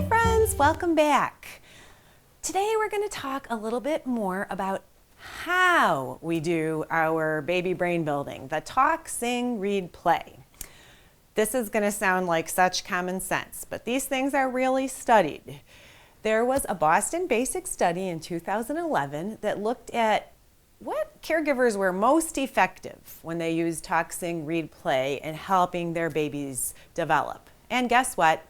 Hi friends, welcome back. Today we're going to talk a little bit more about how we do our baby brain building, the talk, sing, read, play. This is going to sound like such common sense, but these things are really studied. There was a Boston Basic study in 2011 that looked at what caregivers were most effective when they used talk, sing, read, play in helping their babies develop. And guess what?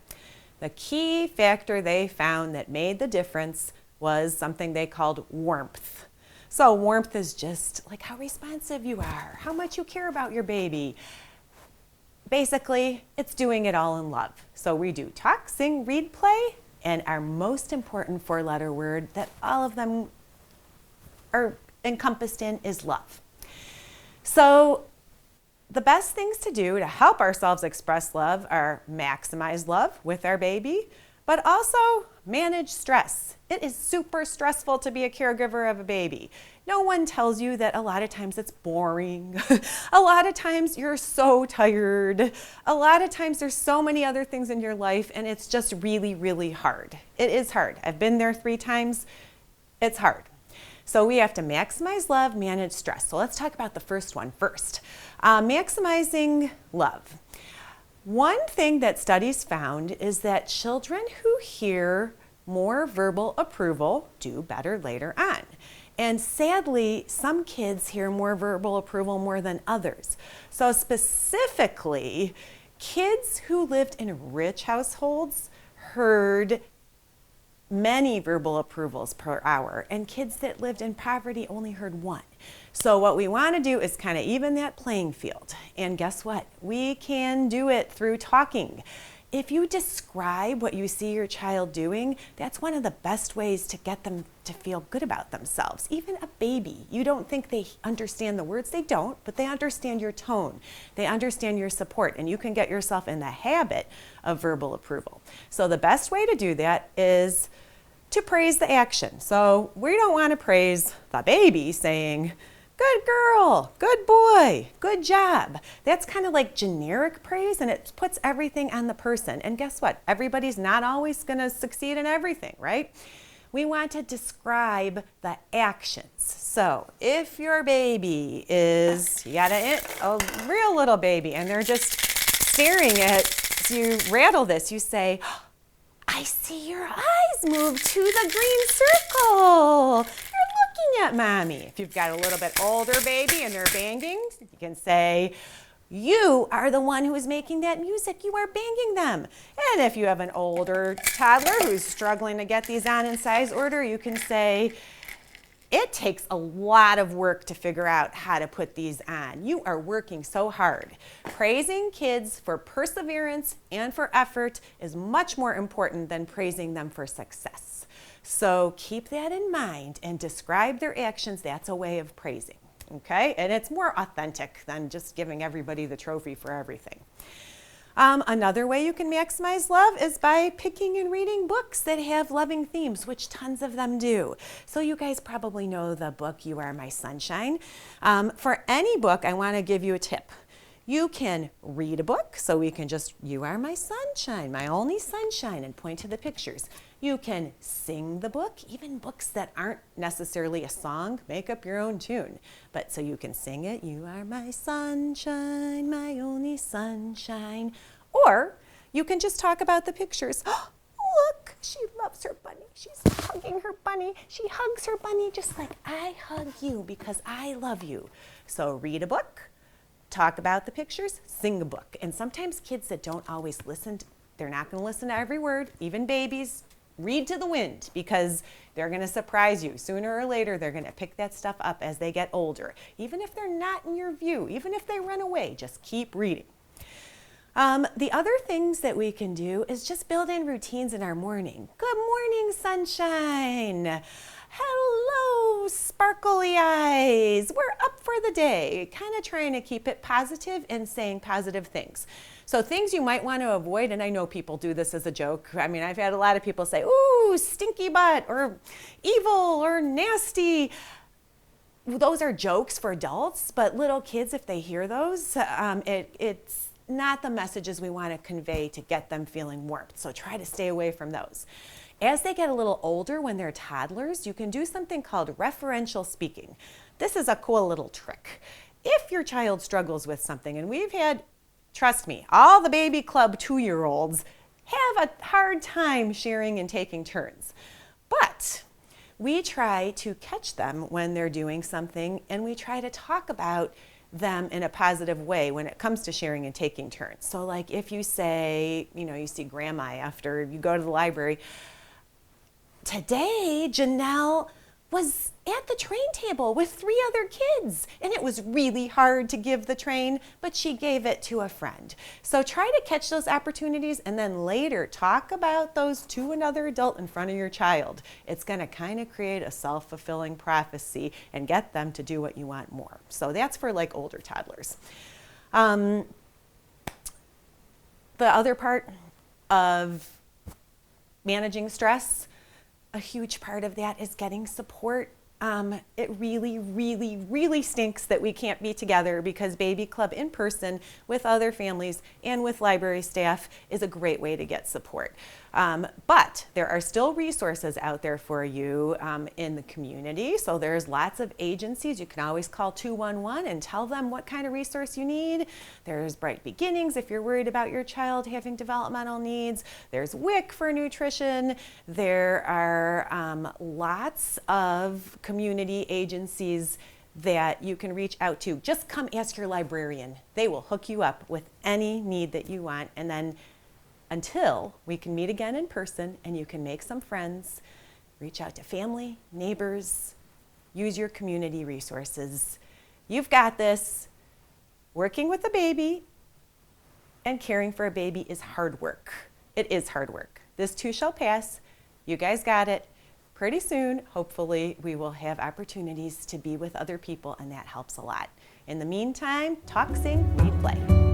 The key factor they found that made the difference was something they called warmth. So warmth is just like how responsive you are, how much you care about your baby. Basically, it's doing it all in love. So we do talk, sing, read, play, and our most important four-letter word that all of them are encompassed in is love. So the best things to do to help ourselves express love are maximize love with our baby, but also manage stress. It is super stressful to be a caregiver of a baby. No one tells you that a lot of times it's boring. A lot of times you're so tired. A lot of times there's so many other things in your life and it's just really, really hard. It is hard. I've been there 3 times. It's hard. So we have to maximize love, manage stress. So let's talk about the first one first. Maximizing love. One thing that studies found is that children who hear more verbal approval do better later on. And sadly, some kids hear more verbal approval more than others. So specifically, kids who lived in rich households heard many verbal approvals per hour, and kids that lived in poverty only heard 1. So what we want to do is kind of even that playing field. And guess what? We can do it through talking. If you describe what you see your child doing, that's one of the best ways to get them to feel good about themselves. Even a baby, you don't think they understand the words. They don't, but they understand your tone. They understand your support, and you can get yourself in the habit of verbal approval. So the best way to do that is to praise the action. So we don't want to praise the baby saying, "Good girl, good boy, good job." That's kind of like generic praise, and it puts everything on the person. And guess what? Everybody's not always going to succeed in everything, right? We want to describe the actions. So if your baby is, you got a real little baby, and they're just staring at you, rattle this, you say, "I see your eyes move to the green circle. You're looking at mommy." If you've got a little bit older baby and they're banging, you can say, "You are the one who is making that music. You are banging them." And if you have an older toddler who's struggling to get these on in size order, you can say, "It takes a lot of work to figure out how to put these on. You are working so hard." Praising kids for perseverance and for effort is much more important than praising them for success. So keep that in mind and describe their actions. That's a way of praising, okay? And it's more authentic than just giving everybody the trophy for everything. Another way you can maximize love is by picking and reading books that have loving themes, which tons of them do. So you guys probably know the book, You Are My Sunshine. For any book, I want to give you a tip. You can read a book, so we can just, "You are my sunshine, my only sunshine," and point to the pictures. You can sing the book, even books that aren't necessarily a song, make up your own tune. But so you can sing it, "You are my sunshine, my only sunshine." Or you can just talk about the pictures. "Look, she loves her bunny. She's hugging her bunny. She hugs her bunny just like I hug you because I love you." So read a book, talk about the pictures, sing a book. And sometimes kids that don't always listen, they're not going to listen to every word, even babies. Read to the wind, because they're going to surprise you. Sooner or later, they're going to pick that stuff up as they get older. Even if they're not in your view, even if they run away, just keep reading. The other things that we can do is just build in routines in our morning. Good morning, sunshine. Hello, sparkly eyes. We're up for the day. Kind of trying to keep it positive and saying positive things. So things you might want to avoid, and I know people do this as a joke. I mean, I've had a lot of people say, "Ooh, stinky butt," or "evil," or "nasty." Those are jokes for adults, but little kids, if they hear those, it's not the messages we want to convey to get them feeling warmth. So try to stay away from those. As they get a little older, when they're toddlers, you can do something called referential speaking. This is a cool little trick. If your child struggles with something, and we've had, trust me, all the baby club 2-year-olds have a hard time sharing and taking turns. But we try to catch them when they're doing something, and we try to talk about them in a positive way when it comes to sharing and taking turns. So like if you say, you see grandma after you go to the library, today Janelle was at the train table with 3 other kids, and it was really hard to give the train, but she gave it to a friend. So try to catch those opportunities and then later talk about those to another adult in front of your child. It's going to kind of create a self-fulfilling prophecy and get them to do what you want more. So that's for like older toddlers. The other part of managing stress, a huge part of that is getting support. It really, really, really stinks that we can't be together, because Baby Club in person with other families and with library staff is a great way to get support. But there are still resources out there for you in the community. So there's lots of agencies. You can always call 211 and tell them what kind of resource you need. There's Bright Beginnings if you're worried about your child having developmental needs. There's WIC for nutrition. There are lots of community agencies that you can reach out to. Just come ask your librarian. They will hook you up with any need that you want. And then until we can meet again in person and you can make some friends, reach out to family, neighbors, use your community resources. You've got this. Working with a baby and caring for a baby is hard work. It is hard work. This too shall pass. You guys got it. Pretty soon, hopefully, we will have opportunities to be with other people, and that helps a lot. In the meantime, talk, sing, read, play.